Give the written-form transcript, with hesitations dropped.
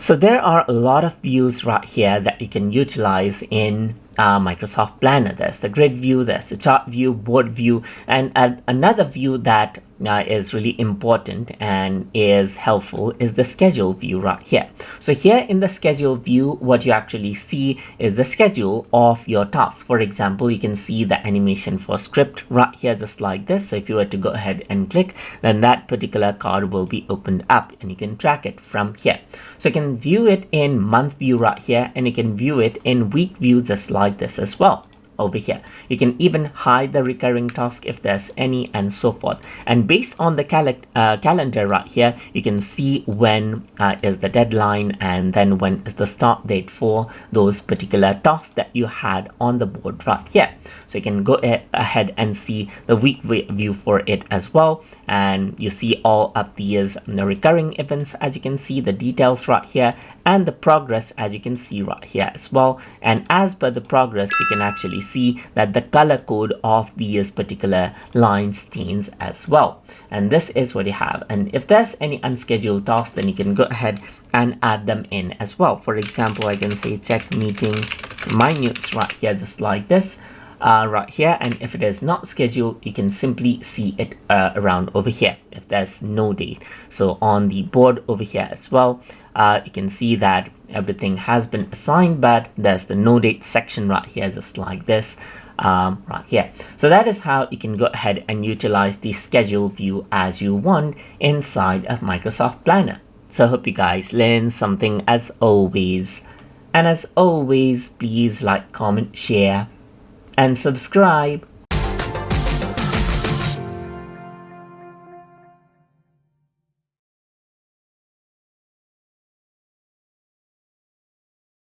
So there are a lot of views right here that you can utilize in Microsoft Planner. There's the grid view, there's the chart view, board view, and another view that is really important and is helpful is the schedule view right here. So here in the schedule view, what you actually see is the schedule of your tasks. For example, you can see the animation for script right here, just like this. So if you were to go ahead and click, then that particular card will be opened up and you can track it from here. So you can view it in month view right here, and you can view it in week view just like this as well. Over here, you can even hide the recurring task if there's any, and so forth. And based on the calendar right here, you can see when is the deadline, and then when is the start date for those particular tasks that you had on the board right here. So you can go ahead and see the week view for it as well, and you see all of these the recurring events, as you can see, the details right here, and the progress, as you can see right here as well. And as per the progress, you can actually see that the color code of these particular lines changes as well. And this is what you have. And if there's any unscheduled tasks, then you can go ahead and add them in as well. For example, I can say check meeting minutes right here, just like this. Right here, and if it is not scheduled, you can simply see it around over here if there's no date. So on the board over here as well, you can see that everything has been assigned, but there's the no date section right here, just like this right here. So that is how you can go ahead and utilize the schedule view as you want inside of Microsoft Planner. So I hope you guys learned something as always. And as always, please like, comment, share, and subscribe.